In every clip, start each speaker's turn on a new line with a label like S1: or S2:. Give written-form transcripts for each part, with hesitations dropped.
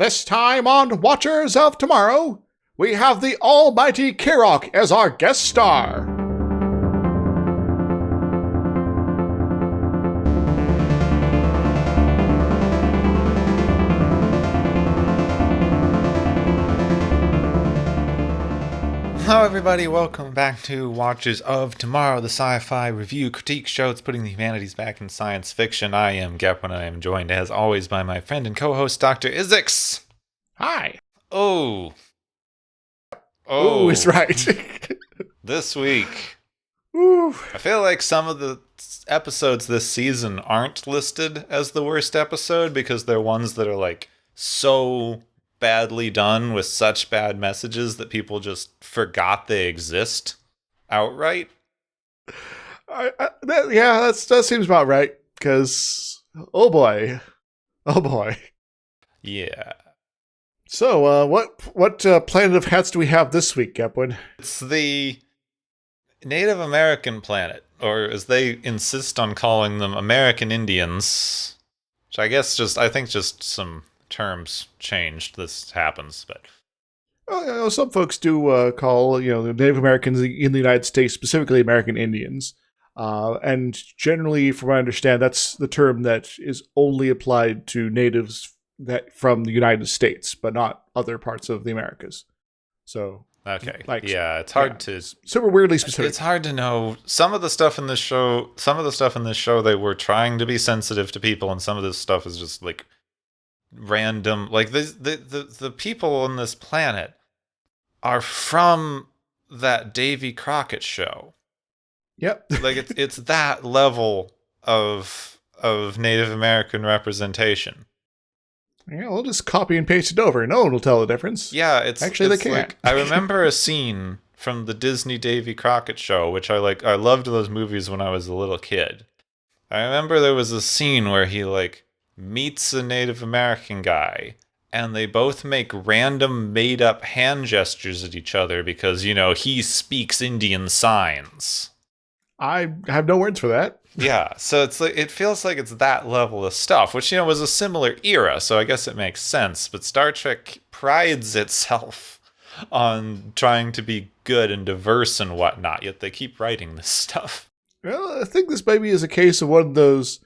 S1: This time on Watchers of Tomorrow, we have the almighty Kirk as our guest star.
S2: Hello everybody, welcome back to Watchers of Tomorrow, the sci-fi review critique show that's putting the humanities back in science fiction. I am Gep, and I am joined as always by my friend and co-host Dr. Izix.
S1: Hi.
S2: Oh,
S1: is right.
S2: This week,
S1: Ooh.
S2: I feel like some of the episodes this season aren't listed as the worst episode because they're ones that are like so badly done with such bad messages that people just forgot they exist outright.
S1: That seems about right. Because oh boy.
S2: Yeah.
S1: So, what planet of hats do we have this week, Gepwin?
S2: It's the Native American planet, or as they insist on calling them, American Indians. Which I think just some terms changed. This happens, but
S1: Some folks do call the Native Americans in the United States, specifically American Indians, and generally, from what I understand, that's the term that is only applied to natives that from the United States, but not other parts of the Americas. So
S2: okay, it's hard to
S1: super weirdly specific.
S2: It's hard to know. Some of the stuff in this show, they were trying to be sensitive to people, and some of this stuff is just like random. Like the people on this planet are from that Davy Crockett show.
S1: Yep.
S2: Like it's that level of Native American representation.
S1: Yeah, we'll just copy and paste it over. No one will tell the difference.
S2: Yeah,
S1: they can't.
S2: Like, I remember a scene from the Disney Davy Crockett show, which I loved those movies when I was a little kid. I remember there was a scene where he meets a Native American guy, and they both make random made-up hand gestures at each other because, he speaks Indian signs.
S1: I have no words for that.
S2: Yeah, so it feels like it's that level of stuff, which, was a similar era, so I guess it makes sense. But Star Trek prides itself on trying to be good and diverse and whatnot, yet they keep writing this stuff.
S1: Well, I think this maybe is a case of one of those,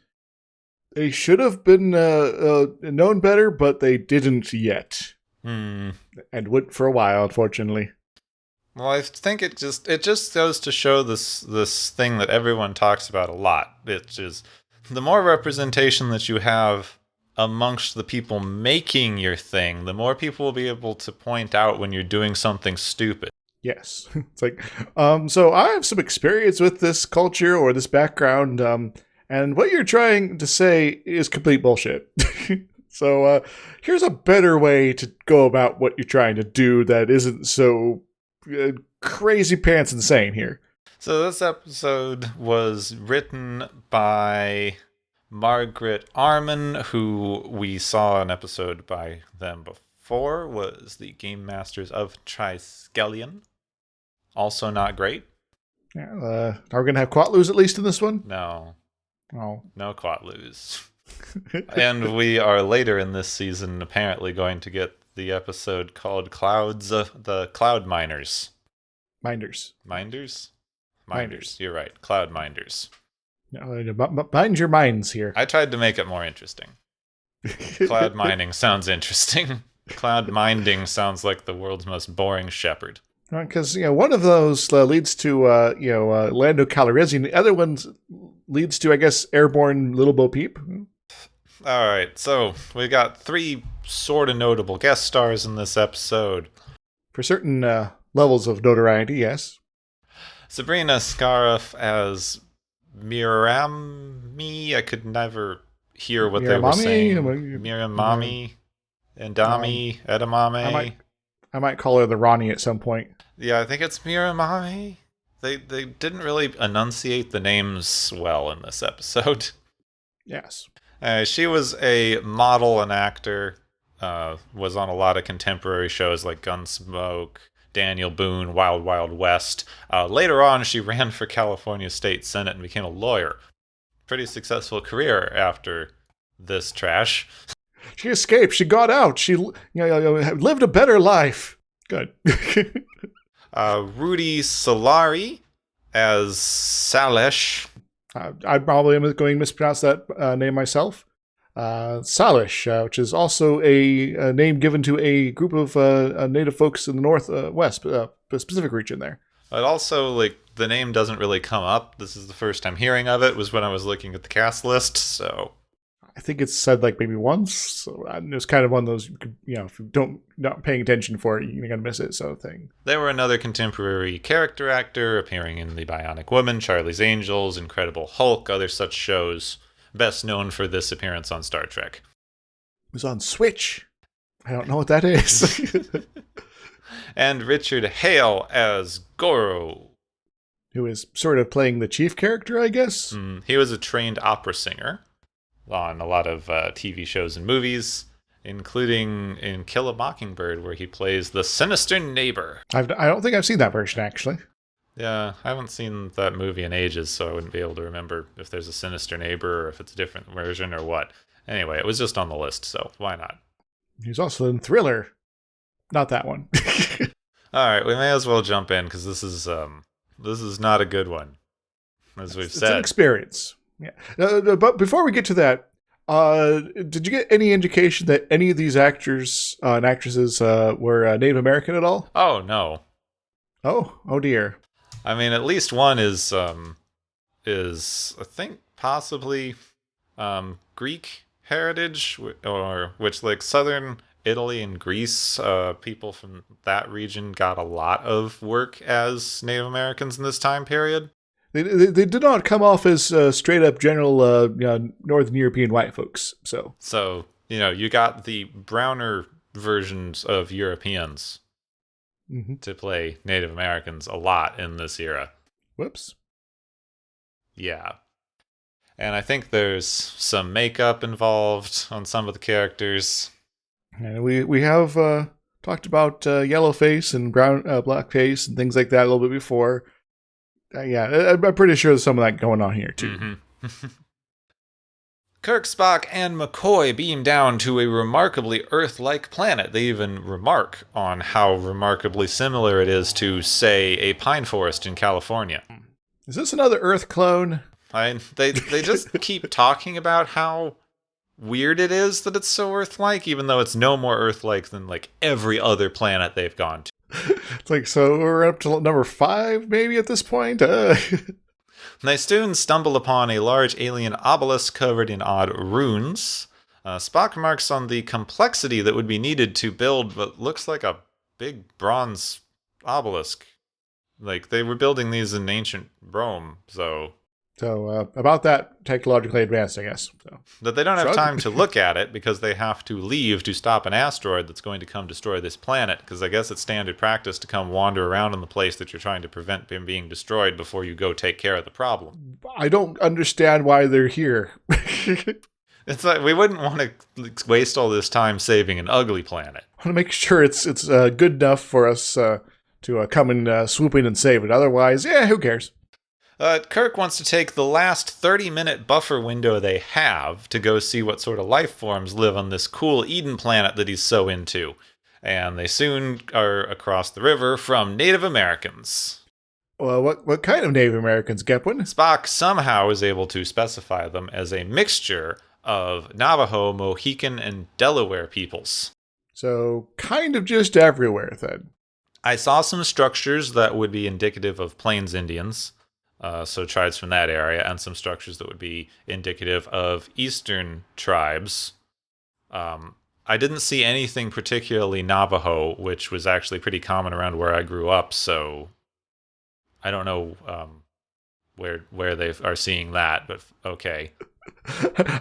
S1: they should have been known better, but they didn't yet. And wouldn't for a while, unfortunately.
S2: Well, I think it just goes to show this thing that everyone talks about a lot, which is the more representation that you have amongst the people making your thing, the more people will be able to point out when you're doing something stupid.
S1: Yes. It's like, so I have some experience with this culture or this background, and what you're trying to say is complete bullshit. So here's a better way to go about what you're trying to do that isn't so crazy pants insane here.
S2: So this episode was written by Margaret Arman, who we saw an episode by them before, was the Game Masters of Triskelion. Also not great.
S1: Yeah, are we going to have Quatloos at least in this one?
S2: No.
S1: Oh.
S2: No Quatloos. And we are later in this season apparently going to get the episode called the Cloud Miners.
S1: Minders.
S2: You're right. Cloud Minders.
S1: No, mind your minds here.
S2: I tried to make it more interesting. Cloud mining sounds interesting. Cloud minding sounds like the world's most boring shepherd.
S1: Because one of those leads to Lando Calrissian. The other one leads to, I guess, airborne Little Bo Peep.
S2: All right, so we got 3 sort of notable guest stars in this episode.
S1: For certain levels of notoriety, yes.
S2: Sabrina Scariff as Mirami. I could never hear what they were saying. Miramami, Endami, Edamame.
S1: I might call her the Ronnie at some point.
S2: Yeah, I think it's Miramami. They didn't really enunciate the names well in this episode.
S1: Yes.
S2: She was a model and actor, was on a lot of contemporary shows like Gunsmoke, Daniel Boone, Wild Wild West. Later on, she ran for California State Senate and became a lawyer. Pretty successful career after this trash.
S1: She escaped. She got out. She lived a better life. Good.
S2: Rudy Solari as Salesh.
S1: I probably am going to mispronounce that name myself. Salish, which is also a name given to a group of native folks in the northwest Pacific region there.
S2: It also, like, the name doesn't really come up. This is the first I'm hearing of it, was when I was looking at the cast list, so...
S1: I think it's said, like, maybe once, so it's kind of one of those, if you not paying attention for it, you're going to miss it, sort of thing.
S2: They were another contemporary character actor, appearing in The Bionic Woman, Charlie's Angels, Incredible Hulk, other such shows, best known for this appearance on Star Trek.
S1: It was on Switch. I don't know what that is.
S2: And Richard Hale as Goro,
S1: who is sort of playing the chief character, I guess.
S2: He was a trained opera singer on a lot of TV shows and movies, including in Kill a Mockingbird, where he plays the sinister neighbor.
S1: I don't think I've seen that version, actually.
S2: Yeah, I haven't seen that movie in ages, so I wouldn't be able to remember if there's a sinister neighbor or if it's a different version or what. Anyway, it was just on the list, so why not?
S1: He's also in Thriller. Not that one.
S2: All right, we may as well jump in, because this is not a good one, as we've said.
S1: It's an experience. Yeah. But before we get to that, did you get any indication that any of these actors and actresses were Native American at all?
S2: Oh, no.
S1: Oh dear.
S2: I mean, at least one is I think, possibly Greek heritage, or which, like, southern Italy and Greece, people from that region got a lot of work as Native Americans in this time period.
S1: They did not come off as straight up general Northern European white folks. So
S2: you got the browner versions of Europeans to play Native Americans a lot in this era.
S1: Whoops.
S2: Yeah. And I think there's some makeup involved on some of the characters.
S1: And we have talked about yellow face and black face and things like that a little bit before. Yeah, I'm pretty sure there's some of that going on here too.
S2: Mm-hmm. Kirk, Spock, and McCoy beam down to a remarkably Earth-like planet. They even remark on how remarkably similar it is to, say, a pine forest in California.
S1: Is this another Earth clone?
S2: They just keep talking about how weird it is that it's so Earth-like, even though it's no more Earth-like than, like, every other planet they've gone to.
S1: It's like, so we're up to number 5, maybe, at this point?
S2: They soon stumble upon a large alien obelisk covered in odd runes. Spock remarks on the complexity that would be needed to build what looks like a big bronze obelisk. Like, they were building these in ancient Rome, so...
S1: So, about that technologically advanced, I guess. So.
S2: That they don't have time to look at it because they have to leave to stop an asteroid that's going to come destroy this planet, because I guess it's standard practice to come wander around in the place that you're trying to prevent them being destroyed before you go take care of the problem.
S1: I don't understand why they're here.
S2: It's like, we wouldn't want to waste all this time saving an ugly planet.
S1: I want to make sure it's good enough for us to come and swoop in and save it. Otherwise, who cares?
S2: Kirk wants to take the last 30-minute buffer window they have to go see what sort of life forms live on this cool Eden planet that he's so into. And they soon are across the river from Native Americans.
S1: Well, what kind of Native Americans, Gepwin?
S2: Spock somehow is able to specify them as a mixture of Navajo, Mohican, and Delaware peoples.
S1: So, kind of just everywhere, then.
S2: I saw some structures that would be indicative of Plains Indians. So tribes from that area, and some structures that would be indicative of Eastern tribes. I didn't see anything particularly Navajo, which was actually pretty common around where I grew up, so I don't know where they are seeing that, but okay.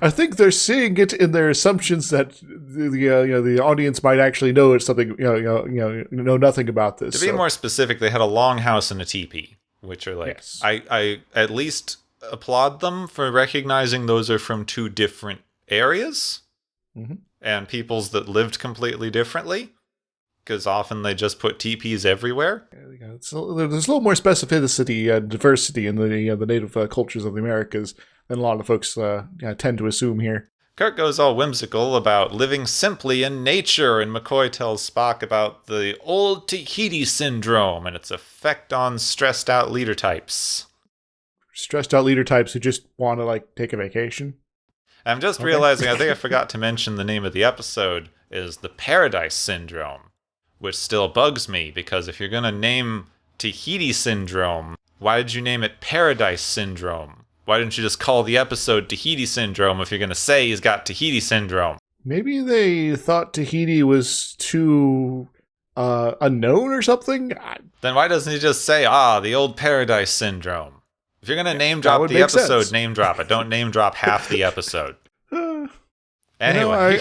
S1: I think they're seeing it in their assumptions that the audience might actually know it's something know nothing about this.
S2: To be more specific, they had a longhouse and a teepee. Which are like, yes. I at least applaud them for recognizing those are from two different areas and peoples that lived completely differently, because often they just put teepees everywhere.
S1: There's a little more specificity and diversity in the native cultures of the Americas than a lot of folks tend to assume here.
S2: Kirk goes all whimsical about living simply in nature, and McCoy tells Spock about the old Tahiti syndrome and its effect on stressed out leader types.
S1: Stressed out leader types who just want to, take a vacation.
S2: I'm just realizing, I think I forgot to mention the name of the episode is the Paradise Syndrome, which still bugs me, because if you're going to name Tahiti Syndrome, why did you name it Paradise Syndrome? Why didn't you just call the episode Tahiti Syndrome if you're going to say he's got Tahiti Syndrome?
S1: Maybe they thought Tahiti was too unknown or something?
S2: Then why doesn't he just say, the old Paradise Syndrome? If you're going to name drop the episode, sense. Name drop it. Don't name drop half the episode. Anyway.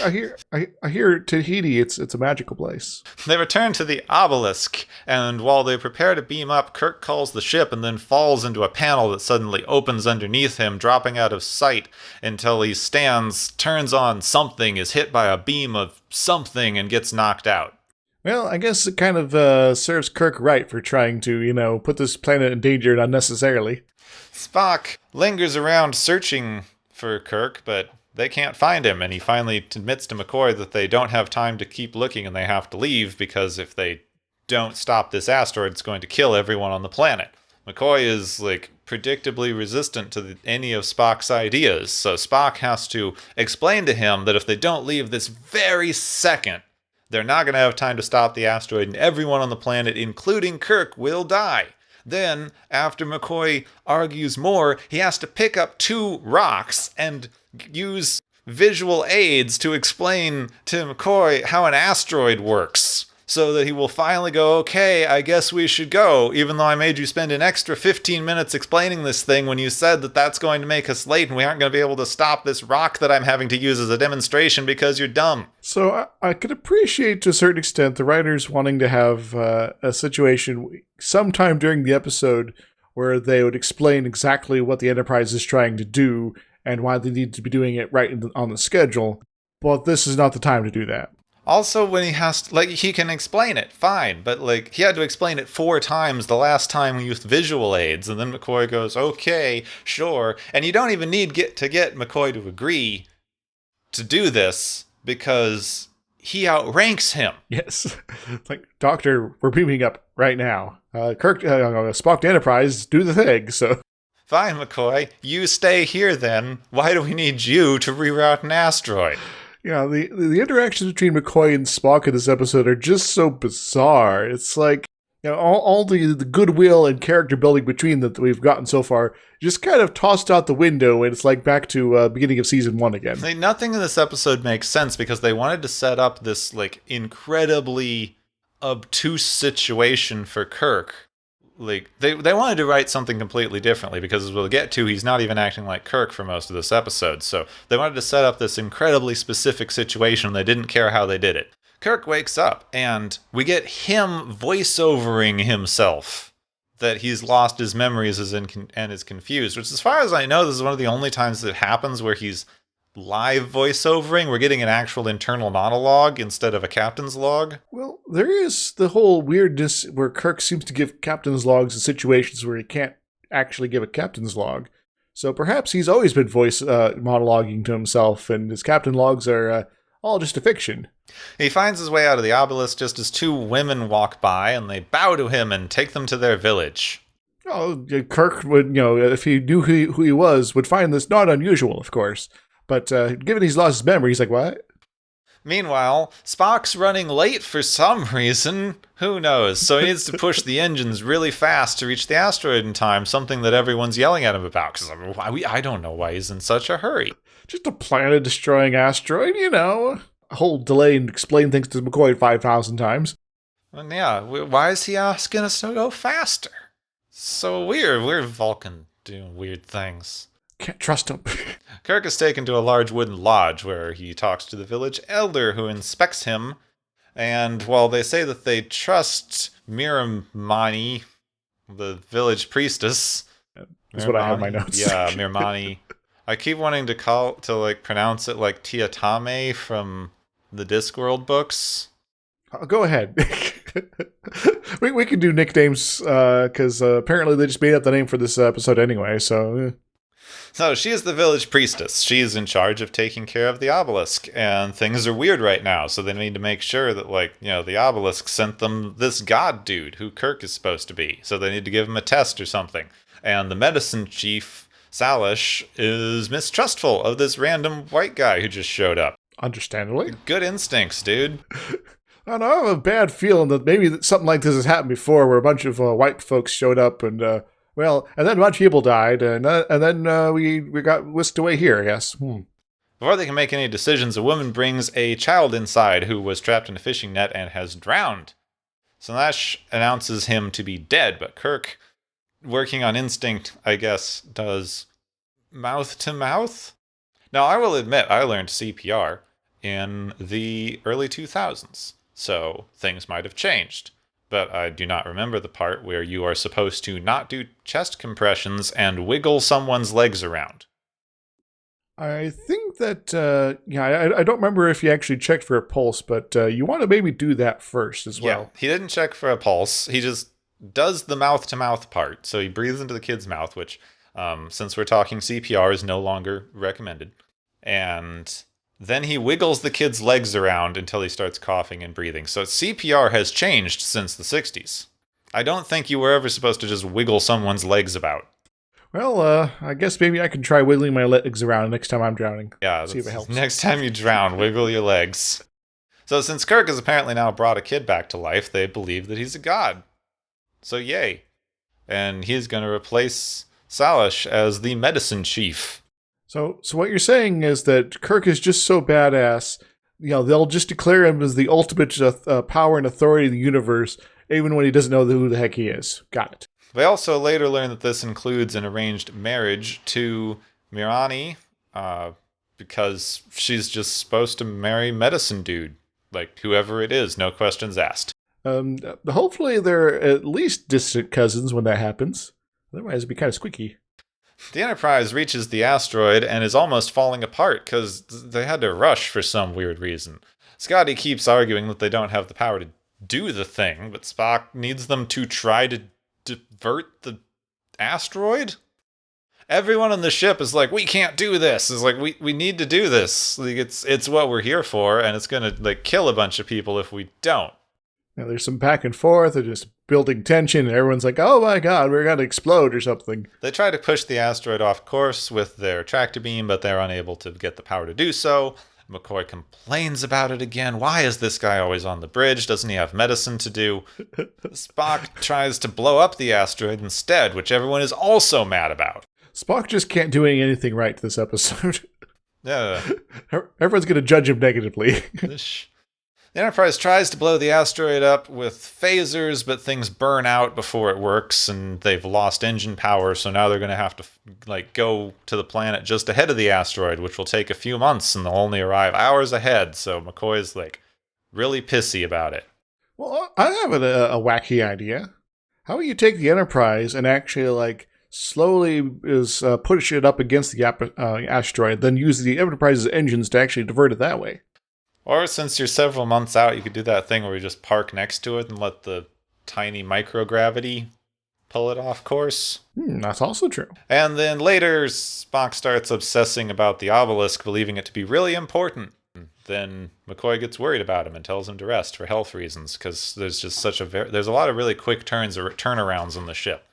S1: I hear Tahiti, it's a magical place.
S2: They return to the obelisk, and while they prepare to beam up, Kirk calls the ship and then falls into a panel that suddenly opens underneath him, dropping out of sight until he stands, turns on something, is hit by a beam of something, and gets knocked out.
S1: Well, I guess it kind of serves Kirk right for trying to, put this planet in danger unnecessarily.
S2: Spock lingers around searching for Kirk, but they can't find him, and he finally admits to McCoy that they don't have time to keep looking and they have to leave, because if they don't stop this asteroid, it's going to kill everyone on the planet. McCoy is, predictably resistant to any of Spock's ideas, so Spock has to explain to him that if they don't leave this very second, they're not going to have time to stop the asteroid, and everyone on the planet, including Kirk, will die. Then, after McCoy argues more, he has to pick up 2 rocks and use visual aids to explain to McCoy how an asteroid works, so that he will finally go, okay, I guess we should go, even though I made you spend an extra 15 minutes explaining this thing when you said that that's going to make us late and we aren't going to be able to stop this rock that I'm having to use as a demonstration because you're dumb.
S1: So I could appreciate to a certain extent the writers wanting to have a situation sometime during the episode where they would explain exactly what the Enterprise is trying to do and why they need to be doing it right on the schedule, but this is not the time to do that.
S2: Also, when he has to, he can explain it, fine, but, he had to explain it 4 times the last time we used visual aids, and then McCoy goes, okay, sure, and you don't even need to get McCoy to agree to do this, because he outranks him.
S1: Yes. Doctor, we're beaming up right now. Kirk, Spock to Enterprise, do the thing, so...
S2: Fine, McCoy, you stay here then. Why do we need you to reroute an asteroid?
S1: Yeah, the interactions between McCoy and Spock in this episode are just so bizarre. It's all the goodwill and character building between them that we've gotten so far just kind of tossed out the window, and it's back to beginning of season 1 again.
S2: Nothing in this episode makes sense because they wanted to set up this incredibly obtuse situation for Kirk. They wanted to write something completely differently because, as we'll get to, he's not even acting like Kirk for most of this episode. So they wanted to set up this incredibly specific situation. They didn't care how they did it. Kirk wakes up, and we get him voiceovering himself that he's lost his memories and is confused, which, as far as I know, this is one of the only times that it happens where he's live voiceovering. We're getting an actual internal monologue instead of a captain's log.
S1: Well, there is the whole weirdness where Kirk seems to give captain's logs in situations where he can't actually give a captain's log. So perhaps he's always been monologuing to himself, and his captain logs are all just a fiction.
S2: He finds his way out of the obelisk just as 2 women walk by, and they bow to him and take them to their village.
S1: Oh, Kirk would, if he knew who he was, would find this not unusual, of course. But given he's lost his memory, he's like, what?
S2: Meanwhile, Spock's running late for some reason. Who knows? So he needs to push the engines really fast to reach the asteroid in time, something that everyone's yelling at him about. Because I don't know why he's in such a hurry.
S1: Just a planet-destroying asteroid, A whole delay and explain things to McCoy 5,000 times.
S2: And yeah, why is he asking us to go faster? So weird. Weird Vulcan doing weird things.
S1: Can't trust him.
S2: Kirk is taken to a large wooden lodge where he talks to the village elder who inspects him. And while they say that they trust Miramani, the village priestess.
S1: That's what I have in my notes.
S2: Yeah, Miramani. I keep wanting to pronounce it like Tiatame from the Discworld books.
S1: Go ahead. we can do nicknames because apparently they just made up the name for this episode anyway, so...
S2: So she is the village priestess. She's in charge of taking care of the obelisk, and things are weird right now. So they need to make sure that, the obelisk sent them this god dude who Kirk is supposed to be. So they need to give him a test or something. And the medicine chief, Salish, is mistrustful of this random white guy who just showed up.
S1: Understandably.
S2: Good instincts, dude.
S1: I don't know, I have a bad feeling that maybe something like this has happened before, where a bunch of white folks showed up and, and then a bunch of people died, and then we got whisked away here, I guess.
S2: Before they can make any decisions, a woman brings a child inside who was trapped in a fishing net and has drowned. Salish announces him to be dead, but Kirk, working on instinct, I guess, does mouth to mouth? Now, I will admit, I learned CPR in the early 2000s, so things might have changed. But I do not remember the part where you are supposed to not do chest compressions and wiggle someone's legs around.
S1: I think that, I don't remember if you actually checked for a pulse, but you want to maybe do that first as well.
S2: Yeah, he didn't check for a pulse. He just does the mouth-to-mouth part. So he breathes into the kid's mouth, which, since we're talking CPR, is no longer recommended. And then he wiggles the kid's legs around until he starts coughing and breathing. So CPR has changed since the 60s. I don't think you were ever supposed to just wiggle someone's legs about.
S1: Well, I guess maybe I can try wiggling my legs around next time I'm drowning.
S2: Yeah,
S1: see if it helps.
S2: Next time you drown, wiggle your legs. So since Kirk has apparently now brought a kid back to life, they believe that he's a god. So yay. And he's going to replace Salish as the medicine chief.
S1: So what you're saying is that Kirk is just so badass, they'll just declare him as the ultimate power and authority in the universe, even when he doesn't know who the heck he is. Got it.
S2: They also later learn that this includes an arranged marriage to Mirani, because she's just supposed to marry medicine dude, like whoever it is, no questions asked.
S1: Hopefully they're at least distant cousins when that happens. Otherwise it'd be kind of squeaky.
S2: The Enterprise reaches the asteroid and is almost falling apart because they had to rush for some weird reason. Scotty keeps arguing that they don't have the power to do the thing, but Spock needs them to try to divert the asteroid? Everyone on the ship is like, we can't do this. It's like, we need to do this. Like, it's what we're here for, and it's going to kill a bunch of people if we don't.
S1: Now, there's some back and forth, they're just building tension, and everyone's like, oh my god, we're going to explode or something.
S2: They try to push the asteroid off course with their tractor beam, but they're unable to get the power to do so. McCoy complains about it again. Why is this guy always on the bridge? Doesn't he have medicine to do? Spock tries to blow up the asteroid instead, which everyone is also mad about.
S1: Spock just can't do anything right this episode.
S2: Yeah.
S1: Everyone's going to judge him negatively.
S2: The Enterprise tries to blow the asteroid up with phasers, but things burn out before it works, and they've lost engine power, so now they're going to have to go to the planet just ahead of the asteroid, which will take a few months, and they'll only arrive hours ahead, so McCoy's really pissy about it.
S1: Well, I have a wacky idea. How about you take the Enterprise and actually slowly push it up against the asteroid, then use the Enterprise's engines to actually divert it that way?
S2: Or since you're several months out, you could do that thing where we just park next to it and let the tiny microgravity pull it off course.
S1: That's also true.
S2: And then later, Spock starts obsessing about the obelisk, believing it to be really important. Then McCoy gets worried about him and tells him to rest for health reasons, because there's just there's a lot of really quick turnarounds on the ship.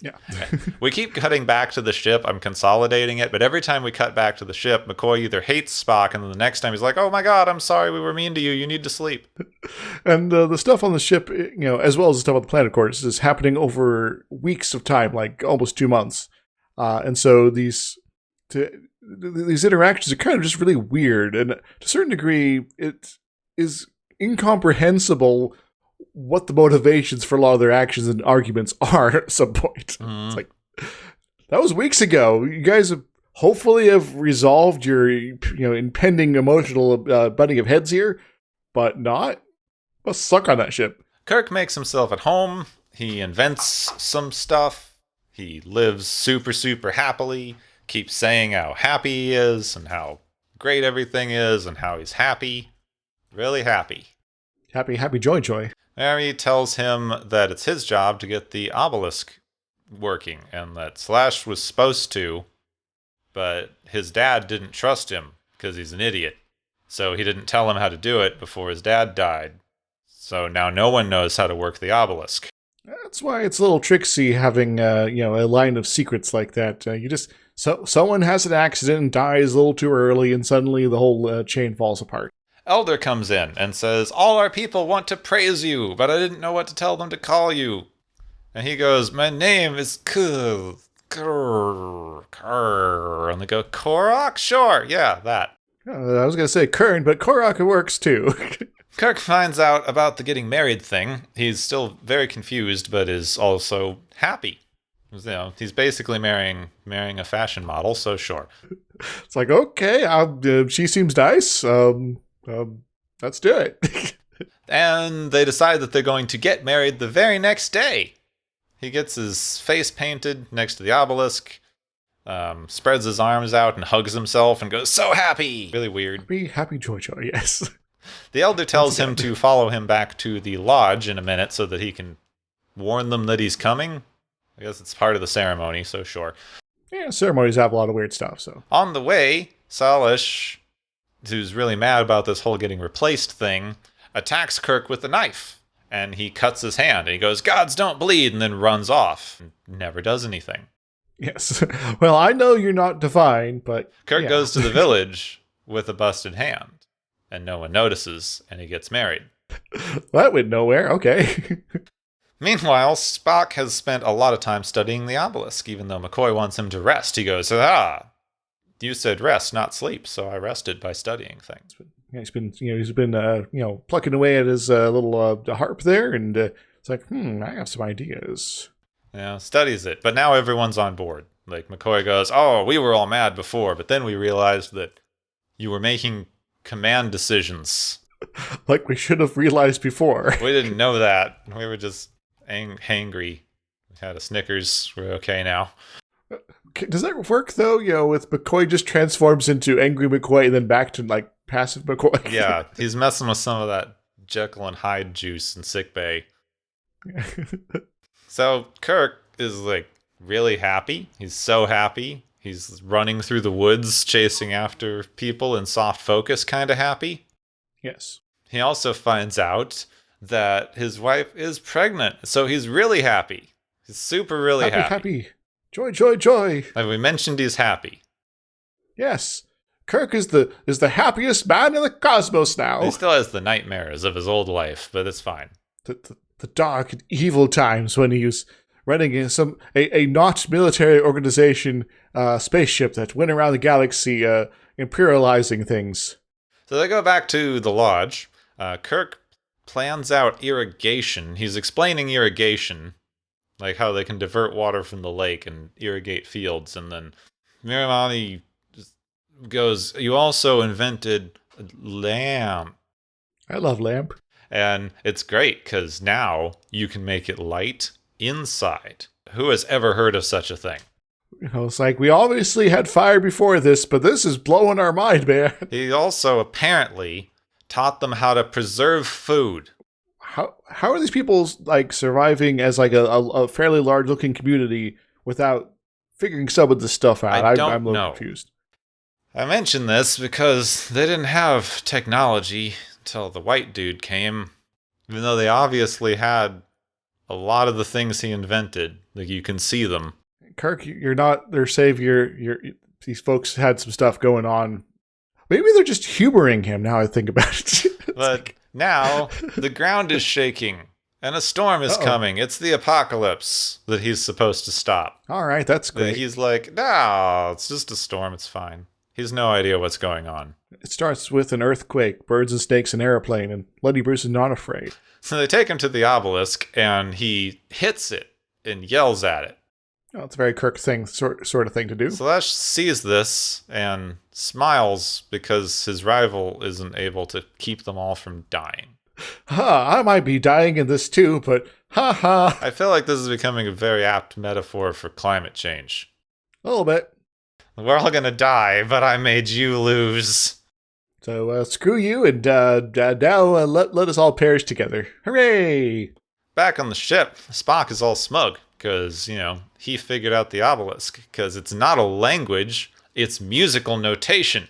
S1: Yeah.
S2: We keep cutting back to the ship. I'm consolidating it, but every time we cut back to the ship, McCoy either hates Spock, and then the next time he's like, oh my god, I'm sorry, we were mean to you, you need to sleep.
S1: And the stuff on the ship, as well as the stuff on the planet, of course, is happening over weeks of time, almost 2 months. And so these interactions are kind of just really weird, and to a certain degree, it is incomprehensible what the motivations for a lot of their actions and arguments are at some point. It's that was weeks ago. You guys hopefully have resolved your impending emotional butting of heads here, but not. Must suck on that ship.
S2: Kirk makes himself at home. He invents some stuff. He lives super, super happily. Keeps saying how happy he is and how great everything is and how he's happy. Really happy.
S1: Happy, joy.
S2: Mary tells him that it's his job to get the obelisk working, and that Slash was supposed to but his dad didn't trust him because he's an idiot. So he didn't tell him how to do it before his dad died. So now no one knows how to work the obelisk.
S1: That's why it's a little tricksy having, a line of secrets like that. Someone has an accident and dies a little too early, and suddenly the whole chain falls apart.
S2: Elder comes in and says, all our people want to praise you, but I didn't know what to tell them to call you. And he goes, my name is Kirk. And they go, Korok? Sure, yeah, that.
S1: I was going to say Kern, but Korok works too.
S2: Kirk finds out about the getting married thing. He's still very confused, but is also happy. He's basically marrying a fashion model, so sure.
S1: It's like, okay, she seems nice. Let's do it.
S2: And they decide that they're going to get married the very next day. He gets his face painted next to the obelisk, spreads his arms out and hugs himself and goes, so happy! Really weird.
S1: Happy joy, yes.
S2: The elder tells him to follow him back to the lodge in a minute so that he can warn them that he's coming. I guess it's part of the ceremony, so sure.
S1: Yeah, ceremonies have a lot of weird stuff, so.
S2: On the way, Salish, who's really mad about this whole getting replaced thing, attacks Kirk with a knife. And he cuts his hand, and he goes, gods don't bleed, and then runs off. And never does anything.
S1: Yes. Well, I know you're not divine, but...
S2: Kirk goes to the village with a busted hand. And no one notices, and he gets married.
S1: That went nowhere, okay.
S2: Meanwhile, Spock has spent a lot of time studying the obelisk, even though McCoy wants him to rest. He goes, you said rest, not sleep, so I rested by studying things.
S1: Yeah, he's been plucking away at his little harp there, and it's like, I have some ideas.
S2: Yeah, studies it, but now everyone's on board. Like, McCoy goes, we were all mad before, but then we realized that you were making command decisions.
S1: Like we should have realized before.
S2: We didn't know that. We were just hangry. We had a Snickers. We're okay now.
S1: Does that work, though? With McCoy just transforms into angry McCoy and then back to, like, passive McCoy?
S2: Yeah, he's messing with some of that Jekyll and Hyde juice in sickbay. So Kirk is, like, really happy. He's so happy. He's running through the woods, chasing after people in soft focus, kind of happy.
S1: Yes.
S2: He also finds out that his wife is pregnant, so he's really happy. He's super really happy.
S1: Happy. Joy, joy, joy.
S2: Like we mentioned, he's happy.
S1: Yes. Kirk is the happiest man in the cosmos now.
S2: He still has the nightmares of his old life, but it's fine.
S1: The dark and evil times when he was running a not military organization spaceship that went around the galaxy imperializing things.
S2: So they go back to the lodge. Kirk plans out irrigation. He's explaining irrigation, like how they can divert water from the lake and irrigate fields. And then Miramani goes, you also invented lamp.
S1: I love lamp.
S2: And it's great because now you can make it light inside. Who has ever heard of such a thing?
S1: It's like, we obviously had fire before this, but this is blowing our mind, man.
S2: He also apparently taught them how to preserve food.
S1: How are these people, like, surviving as, like, a fairly large-looking community without figuring some of this stuff out? I'm a little confused.
S2: I mention this because they didn't have technology until the white dude came, even though they obviously had a lot of the things he invented. Like, you can see them.
S1: Kirk, you're not their savior. These folks had some stuff going on. Maybe they're just humoring him, now I think about it.
S2: But now the ground is shaking and a storm is coming. It's the apocalypse that he's supposed to stop.
S1: All right, that's great.
S2: He's like, no, it's just a storm. It's fine. He has no idea what's going on.
S1: It starts with an earthquake, birds and snakes, an airplane, and Bloody Bruce is not afraid.
S2: So they take him to the obelisk, and he hits it and yells at it.
S1: Oh, it's a very Kirk thing, sort of thing to do.
S2: Slash sees this and smiles because his rival isn't able to keep them all from dying.
S1: I might be dying in this too, but ha.
S2: I feel like this is becoming a very apt metaphor for climate change.
S1: A little bit.
S2: We're all gonna die, but I made you lose.
S1: So screw you, and now let us all perish together. Hooray!
S2: Back on the ship, Spock is all smug because, he figured out the obelisk because it's not a language, It's musical notation.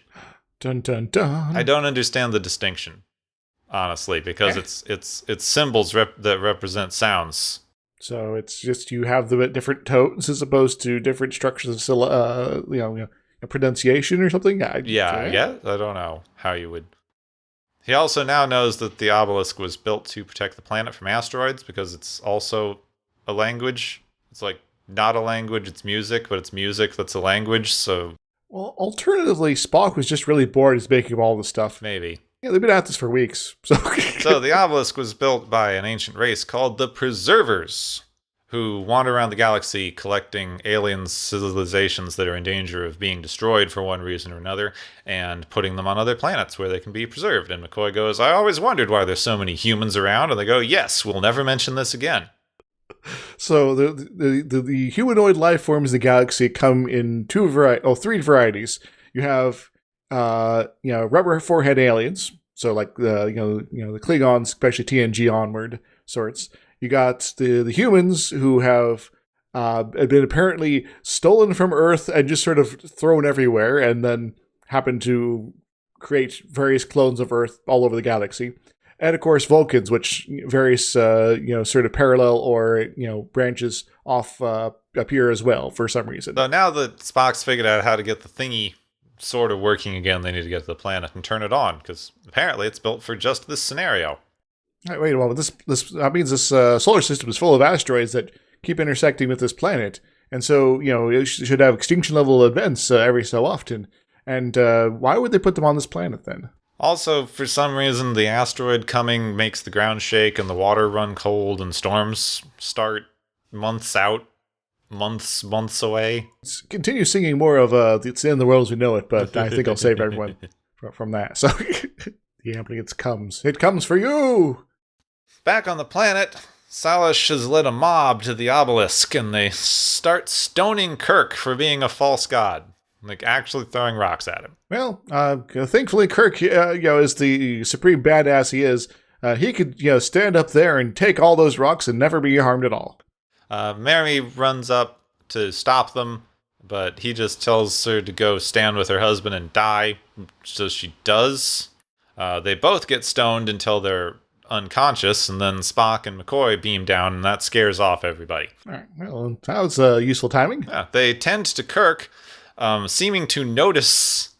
S1: Dun dun dun.
S2: I don't understand the distinction, honestly, because it's symbols that represent sounds.
S1: So it's just you have the different tones as opposed to different structures of a pronunciation or something.
S2: I don't know how you would. He also now knows that the obelisk was built to protect the planet from asteroids because it's also a language. It's like not a language, it's music, but it's music that's a language, so...
S1: Well, alternatively, Spock was just really bored as making all this stuff.
S2: Maybe.
S1: Yeah, they've been at this for weeks.
S2: So the obelisk was built by an ancient race called the Preservers, who wander around the galaxy collecting alien civilizations that are in danger of being destroyed for one reason or another, and putting them on other planets where they can be preserved. And McCoy goes, I always wondered why there's so many humans around. And they go, yes, we'll never mention this again.
S1: So the humanoid life forms of the galaxy come in three varieties. You have rubber forehead aliens, so like the Klingons, especially TNG onward sorts. You got the humans who have been apparently stolen from Earth and just sort of thrown everywhere, and then happen to create various clones of Earth all over the galaxy. And of course, Vulcans, which various sort of parallel or branches off appear as well for some reason.
S2: So now that Spock's figured out how to get the thingy sort of working again, they need to get to the planet and turn it on, because apparently it's built for just this scenario.
S1: Right, wait a moment. That means this solar system is full of asteroids that keep intersecting with this planet, and so it should have extinction level events every so often. And why would they put them on this planet then?
S2: Also, for some reason, the asteroid coming makes the ground shake and the water run cold and storms start months out, months away.
S1: Continue singing more of It's the End of the World as We Know It, but I think I'll save everyone from that. So the ambulance comes. It comes for you!
S2: Back on the planet, Salish has led a mob to the obelisk, and they start stoning Kirk for being a false god. Like, actually throwing rocks at him.
S1: Well, thankfully Kirk, is the supreme badass he is. He could, stand up there and take all those rocks and never be harmed at all.
S2: Mary runs up to stop them, but he just tells her to go stand with her husband and die, so she does. They both get stoned until they're unconscious, and then Spock and McCoy beam down, and that scares off everybody.
S1: All right, well, that was useful timing.
S2: Yeah, they tend to Kirk, seeming to notice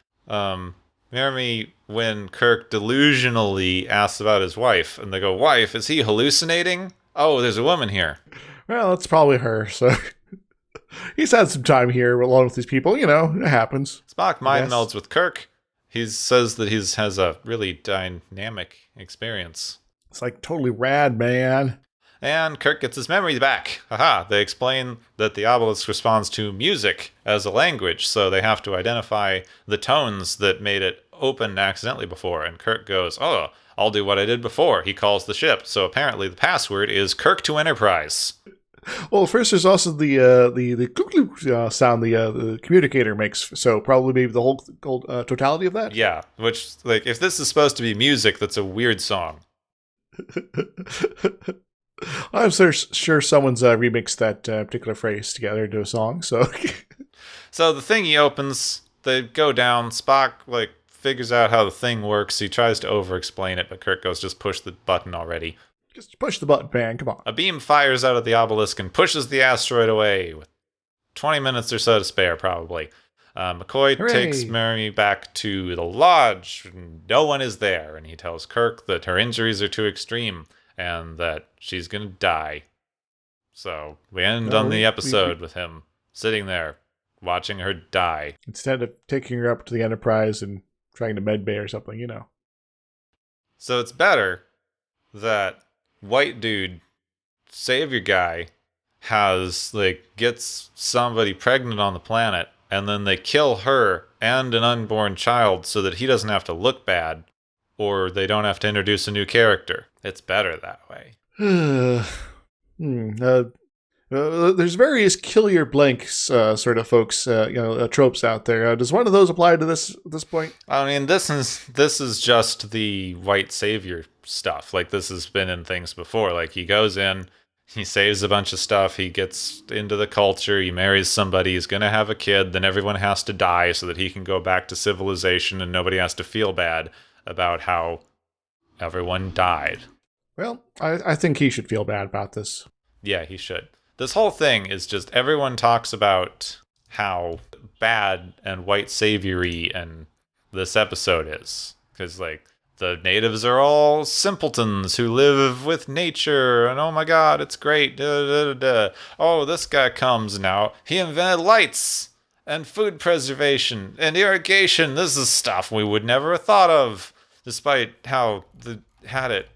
S2: Mary when Kirk delusionally asks about his wife, and they go, wife, is he hallucinating? Oh, there's a woman here. Well,
S1: it's probably her, so he's had some time here along with these people, it happens.
S2: Spock mind melds with Kirk. He says that he has a really dynamic experience.
S1: It's like totally rad, man.
S2: And Kirk gets his memory back. Haha, they explain that the obelisk responds to music as a language, so they have to identify the tones that made it open accidentally before. And Kirk goes, oh, I'll do what I did before. He calls the ship. So apparently the password is Kirk to Enterprise.
S1: Well, first there's also the gluk sound the communicator makes, so probably maybe the whole totality of that?
S2: Yeah, which, like, if this is supposed to be music, that's a weird song.
S1: I'm sure someone's remixed that particular phrase together into a song, so...
S2: So the thingy opens, they go down, Spock, figures out how the thing works, he tries to over-explain it, but Kirk goes, just push the button already.
S1: Just push the button, man, come on.
S2: A beam fires out of the obelisk and pushes the asteroid away, with 20 minutes or so to spare, probably. McCoy
S1: Hooray.
S2: takes Mary back to the lodge. No one is there, and he tells Kirk that her injuries are too extreme and that she's going to die. So we end on the episode with him sitting there watching her die.
S1: Instead of taking her up to the Enterprise and trying to medbay or something,
S2: So it's better that white dude, savior guy, gets somebody pregnant on the planet, and then they kill her and an unborn child so that he doesn't have to look bad, or they don't have to introduce a new character. It's better that way.
S1: There's various kill your blanks sort of folks, tropes out there. Does one of those apply to this at this point?
S2: I mean, this is just the white savior stuff. This has been in things before. He goes in, He saves a bunch of stuff. He gets into the culture. He marries somebody. He's going to have a kid. Then everyone has to die so that he can go back to civilization and nobody has to feel bad about how everyone died.
S1: Well, I think he should feel bad about this.
S2: Yeah, he should. This whole thing is just everyone talks about how bad and white saviory and this episode is. Because, like, the natives are all simpletons who live with nature, and oh my god, it's great. Oh, this guy comes now. He invented lights and food preservation and irrigation. This is stuff we would never have thought of, despite how they had it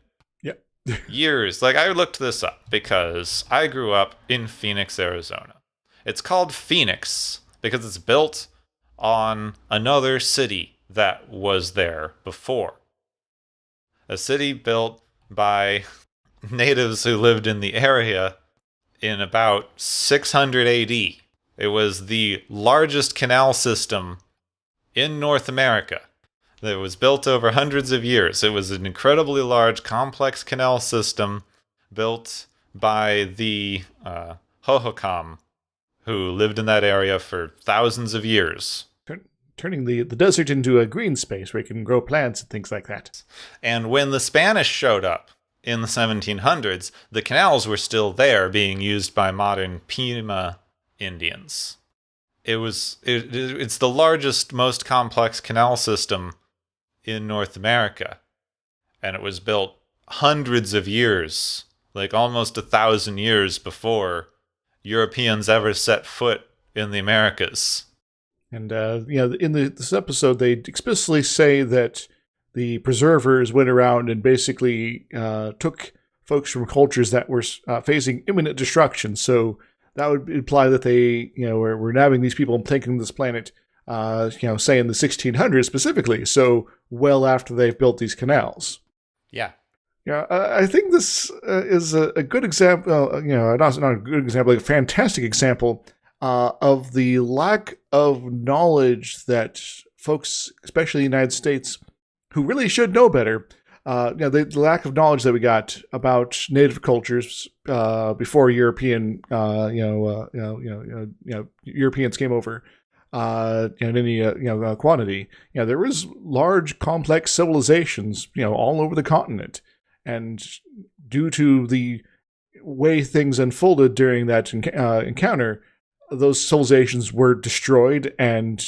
S2: years. Like, I looked this up because I grew up in Phoenix, Arizona. It's called Phoenix because it's built on another city that was there before. A city built by natives who lived in the area in about 600 AD. It was the largest canal system in North America. It was built over hundreds of years. It was an incredibly large, complex canal system built by the Hohokam, who lived in that area for thousands of years.
S1: Turning the desert into a green space where you can grow plants and things like that.
S2: And when the Spanish showed up in the 1700s, the canals were still there, being used by modern Pima Indians. It's the largest, most complex canal system in North America, and it was built hundreds of years, like almost 1,000 years before Europeans ever set foot in the Americas.
S1: And in this episode, they explicitly say that the preservers went around and basically took folks from cultures that were facing imminent destruction. So that would imply that they, were nabbing these people and taking this planet, say in the 1600s specifically. So well after they've built these canals.
S2: Yeah.
S1: Yeah, I think this is a good example. Not a good example, like a fantastic example of the lack of knowledge that folks, especially in the United States, who really should know better, the lack of knowledge that we got about native cultures before Europeans came over in any quantity. There was large, complex civilizations, all over the continent, and due to the way things unfolded during that encounter, those civilizations were destroyed and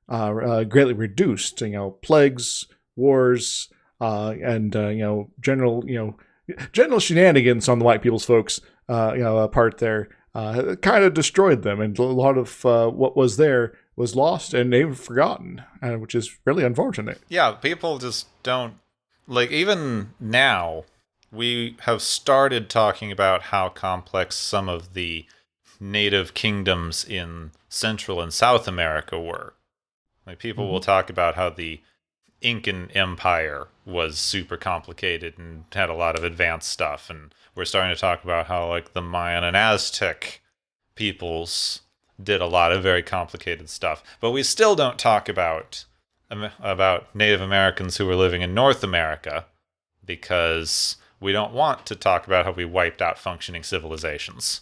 S1: greatly reduced. Plagues, wars, and general shenanigans on the white people's folks part there kind of destroyed them, and a lot of what was there was lost and they've forgotten, which is really unfortunate.
S2: Yeah, people just don't, like, even now we have started talking about how complex some of the native kingdoms in Central and South America were. Like, people will talk about how the Incan Empire was super complicated and had a lot of advanced stuff, and we're starting to talk about how, like, the Mayan and Aztec peoples did a lot of very complicated stuff. But we still don't talk about Native Americans who were living in North America, because we don't want to talk about how we wiped out functioning civilizations.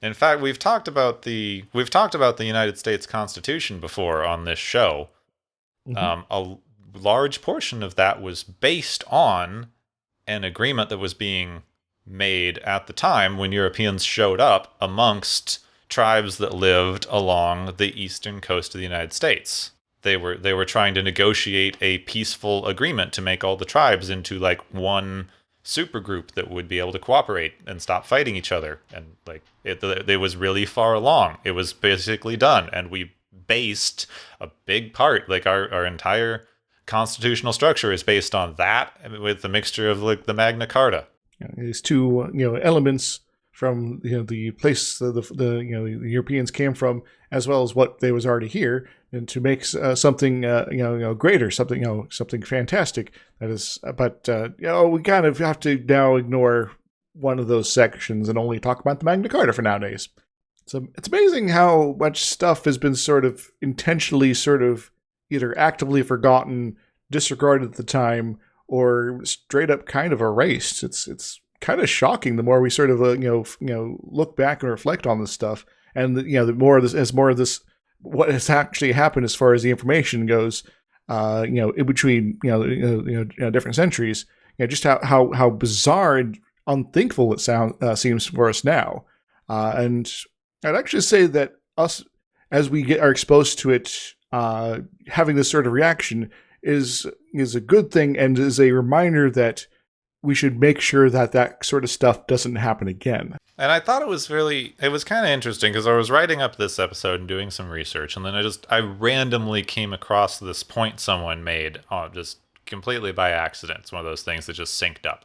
S2: In fact, we've talked about the United States Constitution before on this show. A large portion of that was based on an agreement that was being made at the time when Europeans showed up amongst tribes that lived along the eastern coast of the United States. They were trying to negotiate a peaceful agreement to make all the tribes into, like, one supergroup that would be able to cooperate and stop fighting each other. And, like, it was really far along. It was basically done, and we based a big part, like, our entire constitutional structure is based on that, with the mixture of, like, the Magna Carta.
S1: These two elements from the place the Europeans came from, as well as what they was already here, and to make something greater, something fantastic. That is, but we kind of have to now ignore one of those sections and only talk about the Magna Carta for nowadays. So it's amazing how much stuff has been sort of intentionally either actively forgotten, disregarded at the time, or straight up kind of erased. It's kind of shocking the more we sort of look back and reflect on this stuff, and the more of this, as more of this, what has actually happened as far as the information goes, in between different centuries, just how bizarre and unthinkful it seems for us now, and I'd actually say that us, as we are exposed to it, having this sort of reaction is a good thing, and is a reminder that we should make sure that that sort of stuff doesn't happen again.
S2: And I thought it was kind of interesting because I was writing up this episode and doing some research, and then I randomly came across this point someone made, just completely by accident. It's one of those things that just synced up.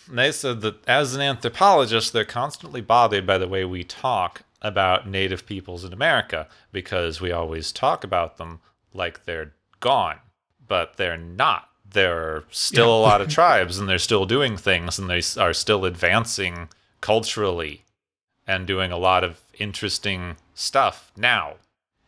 S2: And they said that as an anthropologist, they're constantly bothered by the way we talk about native peoples in America, because we always talk about them like they're gone, but they're not. There are still a lot of tribes, and they're still doing things, and they are still advancing culturally and doing a lot of interesting stuff now.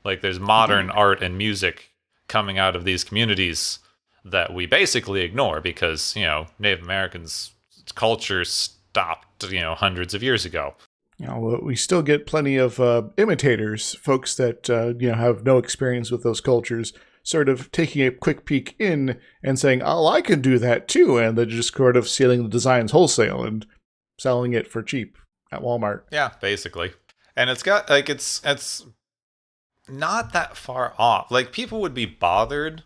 S2: Like, there's modern art and music coming out of these communities that we basically ignore because, Native Americans' culture stopped, hundreds of years ago.
S1: We still get plenty of imitators, folks that have no experience with those cultures, sort of taking a quick peek in and saying, "Oh, I can do that too," and then just sort of stealing the designs wholesale and selling it for cheap at Walmart.
S2: Yeah, basically. And it's got it's not that far off. Like, people would be bothered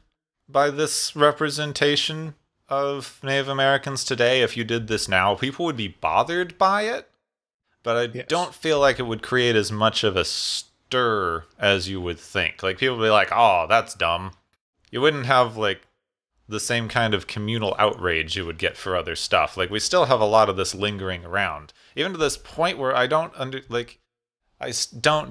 S2: by this representation of Native Americans today if you did this now. People would be bothered by it. But I don't feel like it would create as much of a stir as you would think. Like, people would be like, "Oh, that's dumb." You wouldn't have, like, the same kind of communal outrage you would get for other stuff. Like, we still have a lot of this lingering around. Even to this point where I don't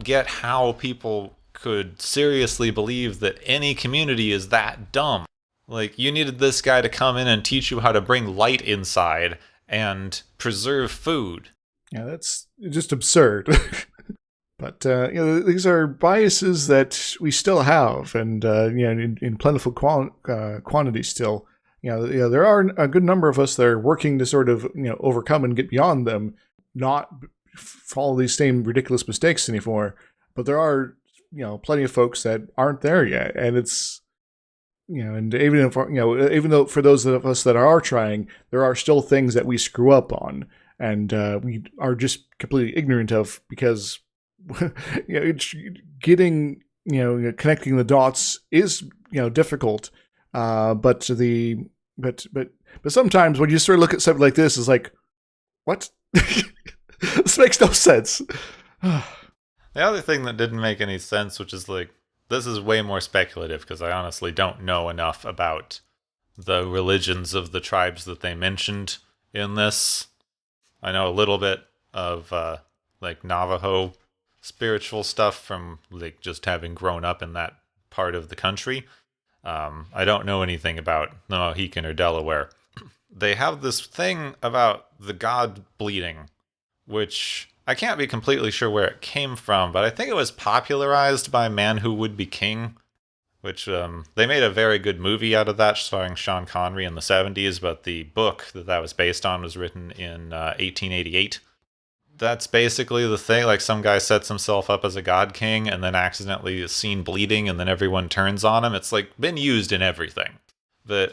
S2: get how people could seriously believe that any community is that dumb. Like, you needed this guy to come in and teach you how to bring light inside and preserve food.
S1: Yeah, that's just absurd. But these are biases that we still have, and in plentiful quantity still. There are a good number of us that are working to sort of overcome and get beyond them, not follow these same ridiculous mistakes anymore. But there are plenty of folks that aren't there yet, and it's and even if even though for those of us that are trying, there are still things that we screw up on, and we are just completely ignorant of, because it's getting connecting the dots is difficult, but sometimes when you sort of look at something like this, it's like, what? This makes no sense.
S2: The other thing that didn't make any sense, which is like, this is way more speculative because I honestly don't know enough about the religions of the tribes that they mentioned in this. I know a little bit of like Navajo spiritual stuff from like just having grown up in that part of the country. I don't know anything about the Mohican or Delaware. They have this thing about the god bleeding, which I can't be completely sure where it came from, but I think it was popularized by Man Who Would Be King, which they made a very good movie out of that, starring Sean Connery in the 70s, but the book that was based on was written in 1888. That's basically the thing. Like, some guy sets himself up as a god king and then accidentally is seen bleeding, and then everyone turns on him. It's like been used in everything. But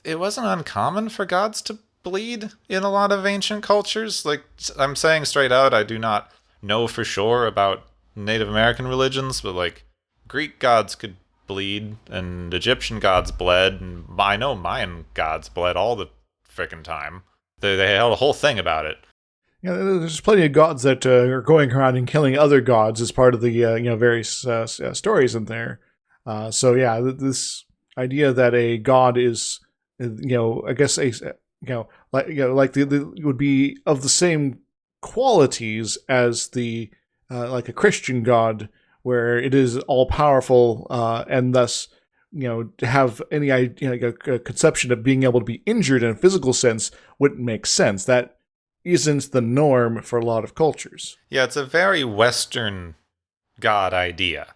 S2: it wasn't uncommon for gods to bleed in a lot of ancient cultures. Like, I'm saying straight out, I do not know for sure about Native American religions, but like, Greek gods could bleed, and Egyptian gods bled, and I know Mayan gods bled all the frickin' time. They held a whole thing about it.
S1: Yeah, there's plenty of gods that are going around and killing other gods as part of the various stories in there. So yeah, this idea that a god is I guess like would be of the same qualities as the like a Christian god, where it is all powerful and thus to have any idea, a conception of being able to be injured in a physical sense wouldn't make sense. That isn't the norm for a lot of cultures.
S2: Yeah, it's a very Western god idea.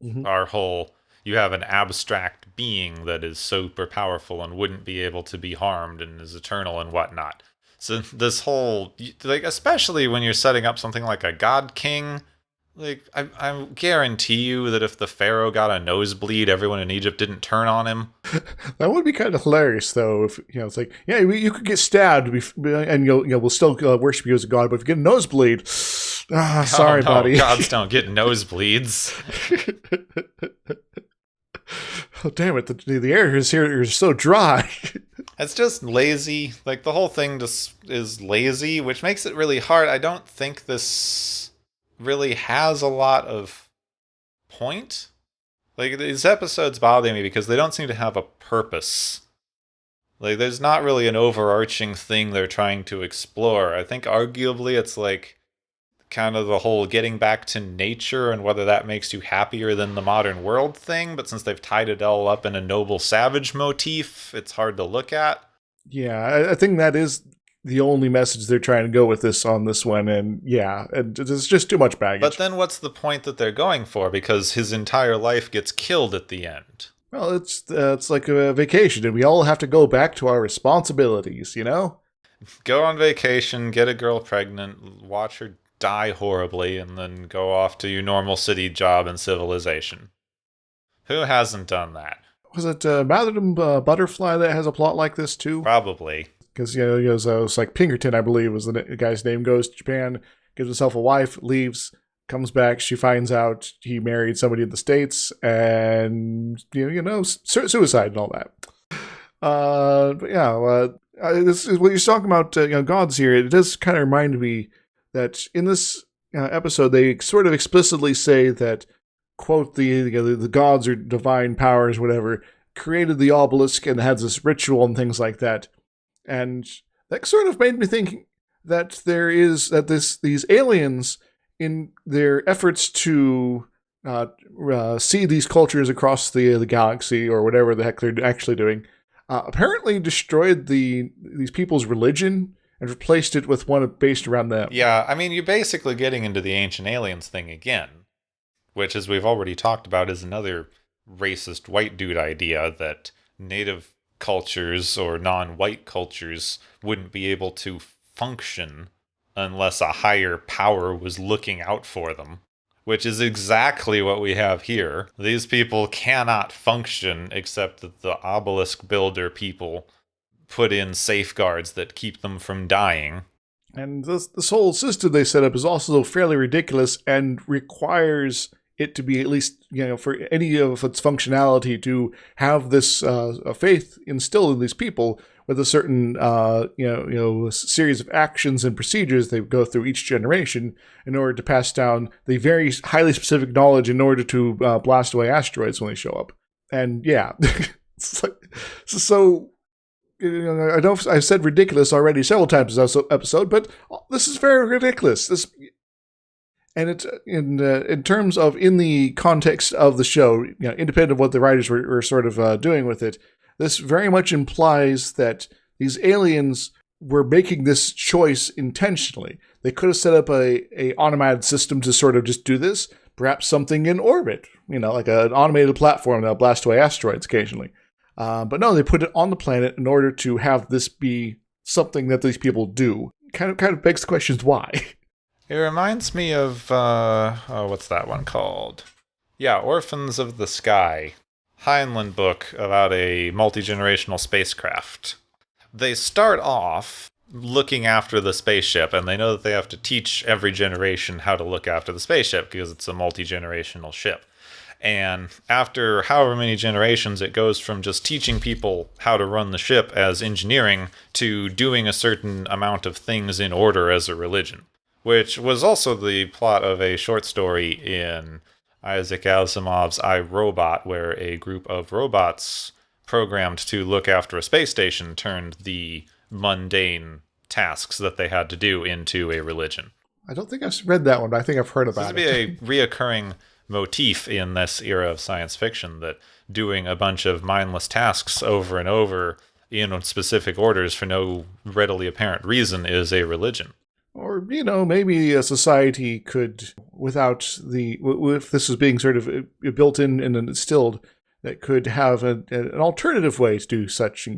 S2: Mm-hmm. Our whole, you have an abstract being that is super powerful and wouldn't be able to be harmed and is eternal and whatnot. So this whole, like, especially when you're setting up something like a god king, like, I guarantee you that if the pharaoh got a nosebleed, everyone in Egypt didn't turn on him.
S1: That would be kind of hilarious, though. If it's like, yeah, you could get stabbed, and we'll still worship you as a god, but if you get a nosebleed, sorry,
S2: no,
S1: buddy.
S2: Gods don't get nosebleeds.
S1: Oh, damn it! The air is here is so dry.
S2: It's just lazy. Like, the whole thing just is lazy, which makes it really hard. I don't think this really has a lot of point. Like, these episodes bother me because they don't seem to have a purpose. Like, there's not really an overarching thing they're trying to explore. I think arguably it's like kind of the whole getting back to nature and whether that makes you happier than the modern world thing, but since they've tied it all up in a noble savage motif, it's hard to look at.
S1: Yeah, I think that is the only message they're trying to go with this on this one, and yeah, it's just too much baggage.
S2: But then what's the point that they're going for? Because his entire life gets killed at the end.
S1: Well, it's like a vacation, and we all have to go back to our responsibilities,
S2: Go on vacation, get a girl pregnant, watch her die horribly, and then go off to your normal city job and civilization. Who hasn't done that?
S1: Was it Madame Butterfly that has a plot like this too?
S2: Probably.
S1: Because it's like Pinkerton, I believe, was the guy's name. Goes to Japan, gives himself a wife, leaves, comes back. She finds out he married somebody in the States, and suicide and all that. But yeah, this is what you're talking about. Gods here. It does kind of remind me that in this episode, they sort of explicitly say that, quote, the gods or divine powers, whatever, created the obelisk and had this ritual and things like that. And that sort of made me think that these aliens, in their efforts to see these cultures across the galaxy or whatever the heck they're actually doing, apparently destroyed these people's religion and replaced it with one based around them.
S2: Yeah, I mean, you're basically getting into the ancient aliens thing again, which, as we've already talked about, is another racist white dude idea that native cultures or non-white cultures wouldn't be able to function unless a higher power was looking out for them, which is exactly what we have here. These people cannot function except that the obelisk builder people put in safeguards that keep them from dying.
S1: And this whole system they set up is also fairly ridiculous and requires it to be, at least, for any of its functionality, to have this faith instilled in these people with a certain, series of actions and procedures they go through each generation in order to pass down the very highly specific knowledge in order to blast away asteroids when they show up. And yeah, it's like, so. I know I've said ridiculous already several times in this episode, but this is very ridiculous. And it's in terms of, in the context of the show, independent of what the writers were sort of doing with it, this very much implies that these aliens were making this choice intentionally. They could have set up a automated system to sort of just do this, perhaps something in orbit, like an automated platform that'll blast away asteroids occasionally. But no, they put it on the planet in order to have this be something that these people do. Kind of begs the question, why?
S2: It reminds me of, what's that one called? Yeah, Orphans of the Sky. Heinlein book about a multi-generational spacecraft. They start off looking after the spaceship, and they know that they have to teach every generation how to look after the spaceship because it's a multi-generational ship. And after however many generations, it goes from just teaching people how to run the ship as engineering to doing a certain amount of things in order as a religion, which was also the plot of a short story in Isaac Asimov's I, Robot, where a group of robots programmed to look after a space station turned the mundane tasks that they had to do into a religion.
S1: I don't think I've read that one, but I think I've heard about it.
S2: This would be a reoccurring motif in this era of science fiction, that doing a bunch of mindless tasks over and over in specific orders for no readily apparent reason is a religion.
S1: Or, maybe a society could, without if this was being sort of built in and instilled, that could have an alternative way to do such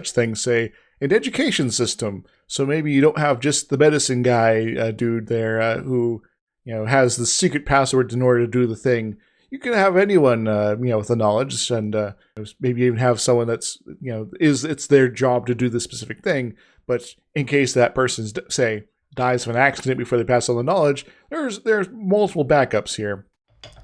S1: things, say an education system. So maybe you don't have just the medicine guy dude there who has the secret password in order to do the thing. You can have anyone with the knowledge, and maybe even have someone that's it's their job to do the specific thing. But in case that person dies of an accident before they pass on the knowledge, there's multiple backups here.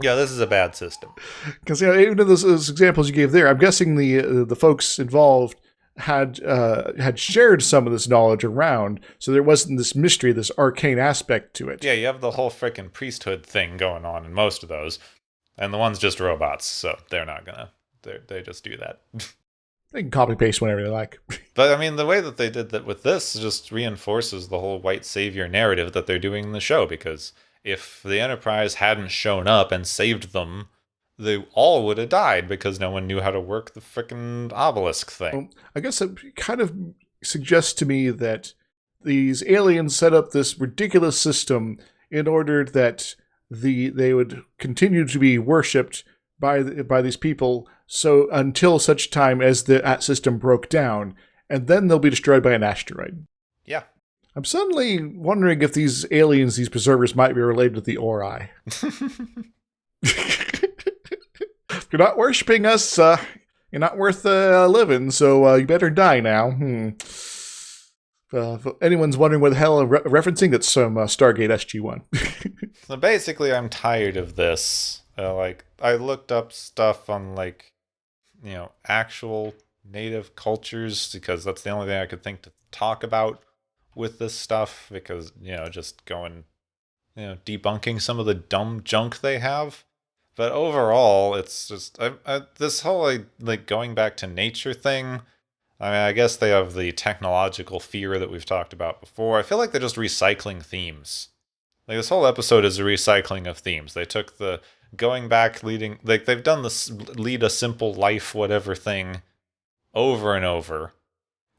S2: Yeah, this is a bad system.
S1: Because even in those examples you gave there, I'm guessing the folks involved had shared some of this knowledge around, so there wasn't this mystery, this arcane aspect to it.
S2: Yeah, you have the whole frickin' priesthood thing going on in most of those, and the one's just robots, so they're not gonna. They just do that.
S1: They can copy paste whenever they like.
S2: But I mean, the way that they did that with this just reinforces the whole white savior narrative that they're doing in the show, because if the Enterprise hadn't shown up and saved them, they all would have died because no one knew how to work the frickin' obelisk thing.
S1: Well, I guess it kind of suggests to me that these aliens set up this ridiculous system in order that they would continue to be worshipped by these people, so until such time as that system broke down, and then they'll be destroyed by an asteroid.
S2: Yeah.
S1: I'm suddenly wondering if these aliens, these preservers, might be related to the Ori. If you're not worshipping us, you're not worth living, so you better die now. If anyone's wondering what the hell I'm referencing, that's some Stargate SG-1.
S2: So basically, I'm tired of this. I looked up stuff on, actual native cultures, because that's the only thing I could think to talk about with this stuff, because, just going, debunking some of the dumb junk they have. But overall, it's just, this whole, going back to nature thing, I mean, I guess they have the technological fear that we've talked about before. I feel like they're just recycling themes. This whole episode is a recycling of themes. They took the going back, they've done this lead a simple life, whatever thing over and over.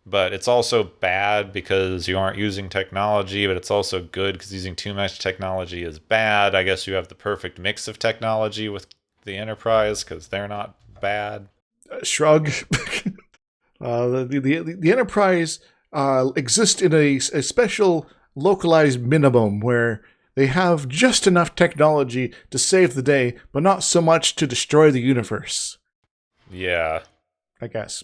S2: But it's also bad because you aren't using technology, but it's also good because using too much technology is bad. I guess you have the perfect mix of technology with the Enterprise because they're not bad.
S1: Shrug. The Enterprise exists in a special localized minimum where they have just enough technology to save the day, but not so much to destroy the universe.
S2: Yeah.
S1: I guess.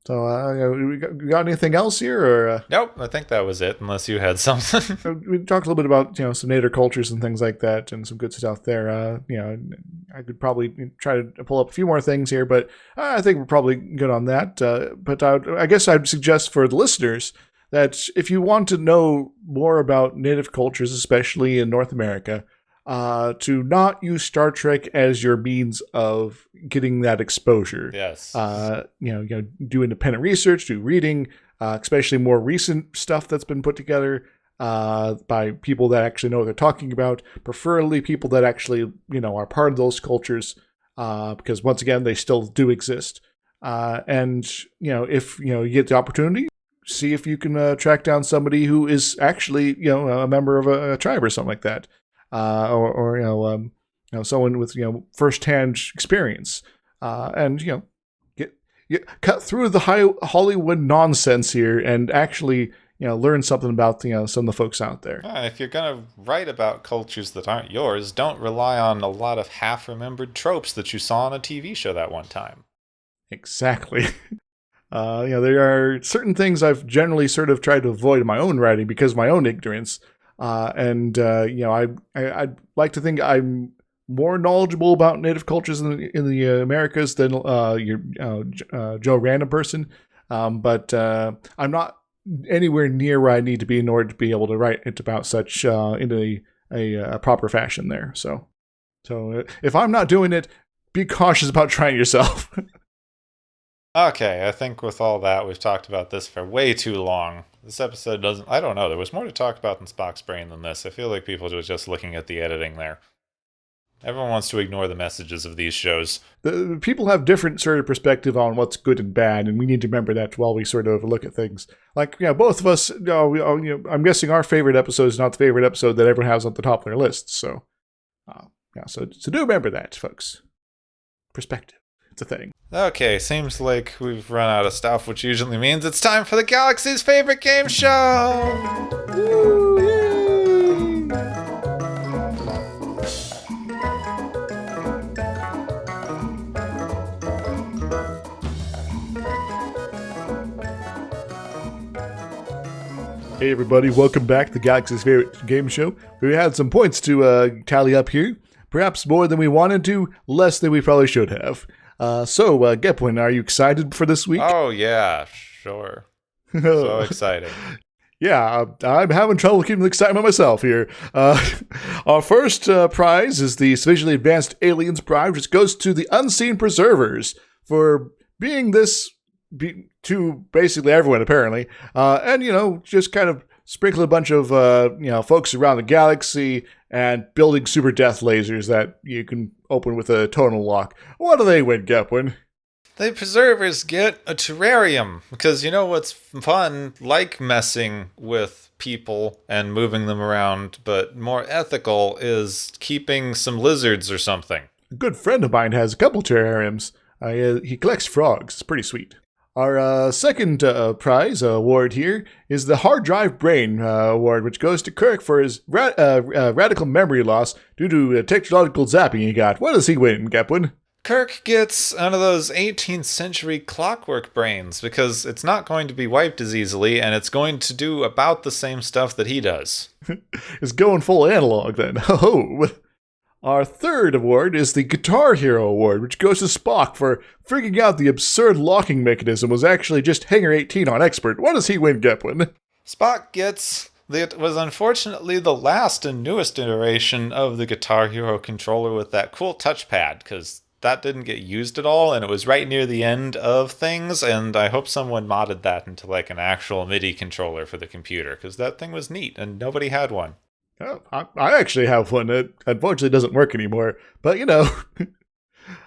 S1: So, we got anything else here? Or
S2: nope, I think that was it, unless you had something.
S1: We talked a little bit about some native cultures and things like that, and some good stuff there. I could probably try to pull up a few more things here, but I think we're probably good on that. But I guess I'd suggest for the listeners that if you want to know more about native cultures, especially in North America, to not use Star Trek as your means of getting that exposure.
S2: Yes.
S1: Do independent research, do reading, especially more recent stuff that's been put together by people that actually know what they're talking about, preferably people that actually, are part of those cultures, because once again, they still do exist. And if, you get the opportunity, see if you can track down somebody who is actually, a member of a tribe or something like that. Or someone with firsthand experience, and cut through the Hollywood nonsense here and actually learn something about some of the folks out there.
S2: If you're gonna write about cultures that aren't yours, don't rely on a lot of half-remembered tropes that you saw on a TV show that one time.
S1: Exactly. There are certain things I've generally sort of tried to avoid in my own writing because of my own ignorance. I'd like to think I'm more knowledgeable about native cultures in the Americas than your Joe Random person, but I'm not anywhere near where I need to be in order to be able to write it about such in a proper fashion there. So if I'm not doing it, be cautious about trying yourself.
S2: Okay, I think with all that, we've talked about this for way too long. This episode doesn't... I don't know, there was more to talk about than Spock's brain than this. I feel like people were just looking at the editing there. Everyone wants to ignore the messages of these shows.
S1: The people have different sort of perspective on what's good and bad, and we need to remember that while we sort of look at things. Both of us, I'm guessing our favorite episode is not the favorite episode that everyone has on the top of their list. So do remember that, folks. Perspective. It's a thing.
S2: Okay, seems like we've run out of stuff, which usually means it's time for the galaxy's favorite game show!
S1: Woo, yay! Hey everybody, welcome back to the Galaxy's favorite game show. We had some points to tally up here. Perhaps more than we wanted to, less than we probably should have. So, Gepwin, are you excited for this week?
S2: Oh yeah, sure. So exciting.
S1: Yeah, I'm having trouble keeping the excitement myself here. Our first prize is the Sufficiently Advanced Aliens Prize, which goes to the Unseen Preservers for being this to basically everyone, apparently. And, just kind of sprinkle a bunch of, folks around the galaxy and building super death lasers that you can open with a tonal lock. What do they win, Gepwin?
S2: The preservers get a terrarium, because you know what's fun, like messing with people and moving them around, but more ethical is keeping some lizards or something.
S1: A good friend of mine has a couple terrariums. He collects frogs. It's pretty sweet. Our second prize award here is the Hard Drive Brain Award, which goes to Kirk for his radical memory loss due to technological zapping he got. What does he win, Gepwin?
S2: Kirk gets one of those 18th century clockwork brains, because it's not going to be wiped as easily, and it's going to do about the same stuff that he does.
S1: It's going full analog then. Oh. Our third award is the Guitar Hero Award, which goes to Spock for figuring out the absurd locking mechanism was actually just Hanger 18 on Expert. What does he win, Gepwin?
S2: Spock gets... It was unfortunately the last and newest iteration of the Guitar Hero controller with that cool touchpad, because that didn't get used at all, and it was right near the end of things, and I hope someone modded that into like an actual MIDI controller for the computer, because that thing was neat, and nobody had one.
S1: Oh, I actually have one. It unfortunately doesn't work anymore. But,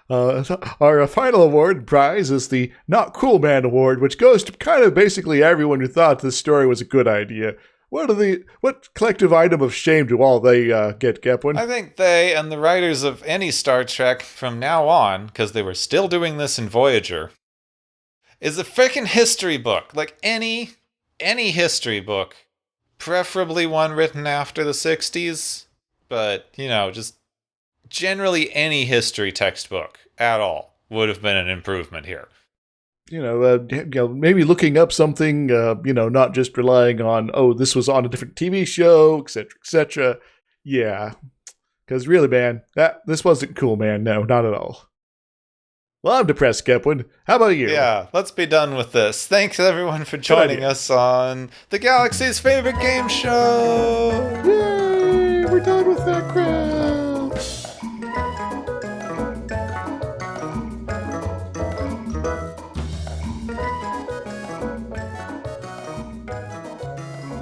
S1: our final award prize is the Not Cool Man Award, which goes to kind of basically everyone who thought this story was a good idea. What collective item of shame do all they get, Gepwin?
S2: I think they and the writers of any Star Trek from now on, because they were still doing this in Voyager, is a freaking history book. Like any history book. Preferably one written after the 60s, but, just generally any history textbook at all would have been an improvement here.
S1: Maybe looking up something, not just relying on, this was on a different TV show, etc., etc. Yeah, because really, man, this wasn't cool, man. No, not at all. Well, I'm depressed, Gepwin. How about you?
S2: Yeah, let's be done with this. Thanks, everyone, for joining us on the Galaxy's favorite game show!
S1: Yay! We're done with that crap!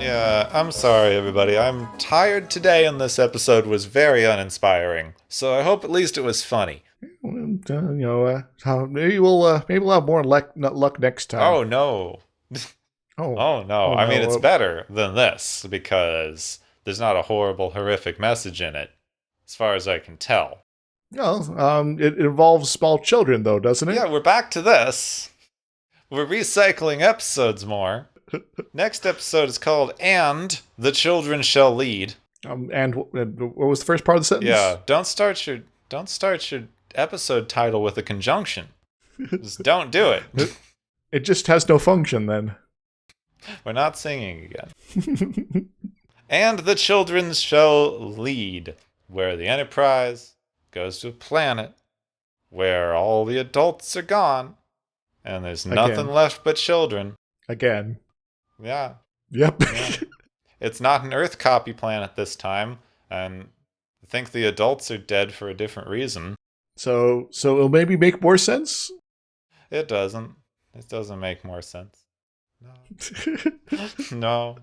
S2: Yeah, I'm sorry, everybody. I'm tired today, and this episode was very uninspiring. So I hope at least it was funny.
S1: Maybe we'll have more luck next time.
S2: Oh no! Oh no! I mean, it's better than this because there's not a horrible, horrific message in it, as far as I can tell.
S1: No, it involves small children, though, doesn't it?
S2: Yeah, we're back to this. We're recycling episodes more. Next episode is called "And the Children Shall Lead."
S1: And what was the first part of the sentence?
S2: Yeah, don't start your episode title with a conjunction. Just don't do it.
S1: It just has no function then.
S2: We're not singing again. And the children shall lead, where the Enterprise goes to a planet where all the adults are gone and there's nothing left but children.
S1: Again.
S2: Yeah.
S1: Yep.
S2: Yeah. It's not an Earth copy planet this time, and I think the adults are dead for a different reason.
S1: So it'll maybe make more sense?
S2: It doesn't. It doesn't make more sense. No. No.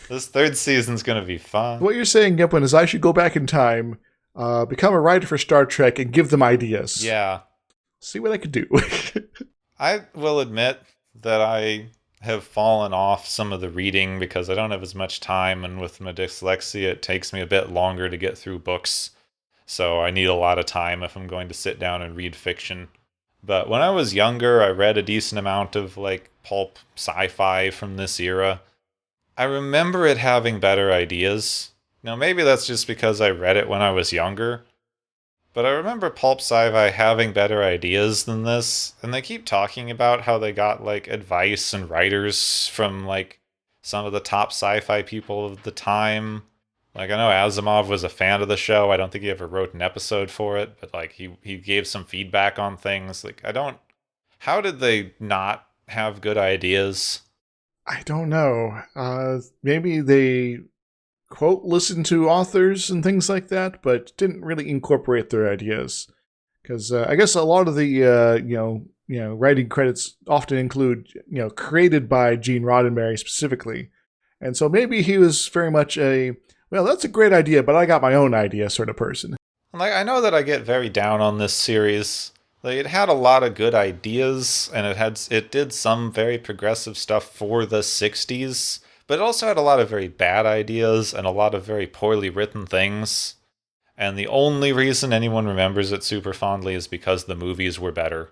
S2: This third season's gonna be fun.
S1: What you're saying, Gepwin, is I should go back in time, become a writer for Star Trek, and give them ideas.
S2: Yeah.
S1: See what I could do.
S2: I will admit that I have fallen off some of the reading because I don't have as much time, and with my dyslexia, it takes me a bit longer to get through books. So I need a lot of time if I'm going to sit down and read fiction. But when I was younger, I read a decent amount of like pulp sci-fi from this era. I remember it having better ideas. Now, maybe that's just because I read it when I was younger, but I remember pulp sci-fi having better ideas than this, and they keep talking about how they got, like, advice and writers from, like, some of the top sci-fi people of the time. Like, I know Asimov was a fan of the show. I don't think he ever wrote an episode for it, but, like, he gave some feedback on things. Like, how did they not have good ideas?
S1: I don't know. Maybe they quote listen to authors and things like that, but didn't really incorporate their ideas. Because I guess a lot of the writing credits often include created by Gene Roddenberry specifically, and so maybe he was very much that's a great idea, but I got my own idea sort of person.
S2: Like, I know that I get very down on this series. Like, it had a lot of good ideas, and it did some very progressive stuff for the 60s, but it also had a lot of very bad ideas and a lot of very poorly written things. And the only reason anyone remembers it super fondly is because the movies were better.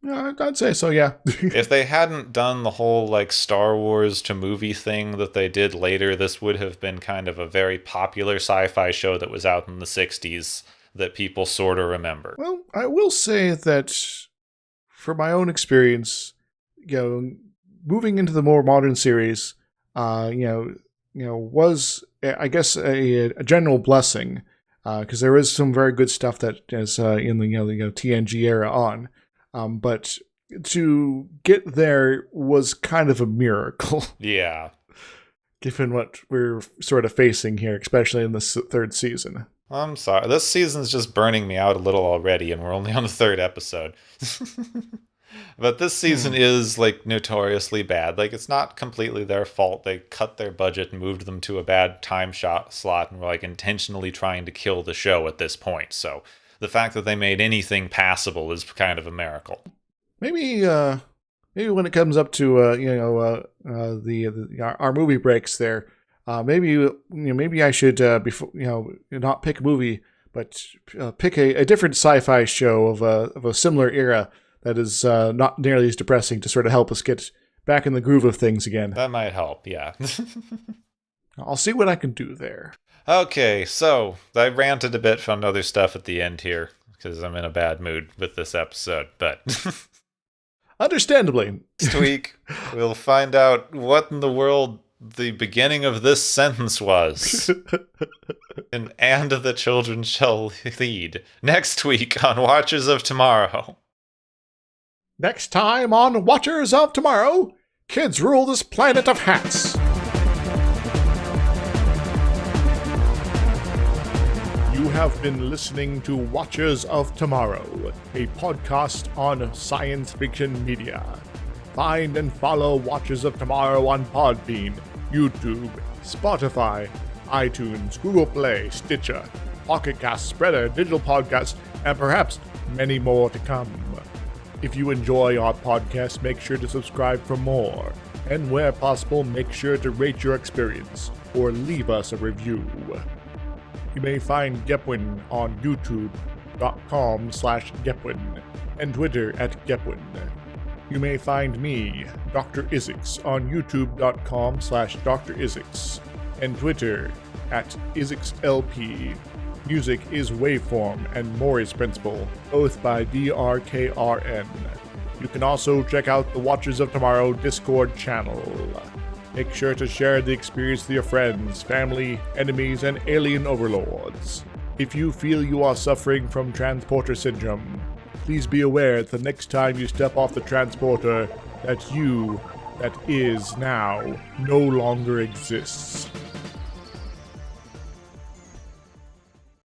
S1: I'd say so, yeah.
S2: If they hadn't done the whole, like, Star Wars to movie thing that they did later, this would have been kind of a very popular sci-fi show that was out in the 60s that people sort of remember.
S1: Well, I will say that from my own experience, moving into the more modern series, was, I guess, a general blessing, because there is some very good stuff that is in the TNG era on, but to get there was kind of a miracle.
S2: Yeah.
S1: Given what we're sort of facing here, especially in this third season.
S2: I'm sorry. This season's just burning me out a little already, and we're only on the third episode. But this season is, like, notoriously bad. Like, it's not completely their fault. They cut their budget and moved them to a bad time slot and were, like, intentionally trying to kill the show at this point. So the fact that they made anything passable is kind of a miracle.
S1: Maybe when it comes up to our movie breaks there, maybe I should before not pick a movie, but pick a different sci-fi show of a similar era that is not nearly as depressing to sort of help us get back in the groove of things again.
S2: That might help, yeah.
S1: I'll see what I can do there.
S2: Okay, so I ranted a bit on other stuff at the end here because I'm in a bad mood with this episode, but
S1: understandably.
S2: Next week, we'll find out what in the world the beginning of this sentence was. and the children shall lead. Next week on Watchers of Tomorrow.
S1: Next time on Watchers of Tomorrow, kids rule this planet of hats. You have been listening to Watchers of Tomorrow, a podcast on science fiction media. Find and follow Watchers of Tomorrow on Podbean, YouTube, Spotify, iTunes, Google Play, Stitcher, Pocket Cast, Spreader, Digital Podcast, and perhaps many more to come. If you enjoy our podcast, make sure to subscribe for more. And where possible, make sure to rate your experience or leave us a review. You may find Gepwin on youtube.com/Gepwin and Twitter @Gepwin. You may find me, Dr. Isix, on youtube.com/Dr. Isix and Twitter @IsixLP. Music is Waveform and Mori's Principle, both by DRKRN. You can also check out the Watchers of Tomorrow Discord channel. Make sure to share the experience with your friends, family, enemies, and alien overlords. If you feel you are suffering from transporter syndrome, please be aware that the next time you step off the transporter, that you, that is now, no longer exists.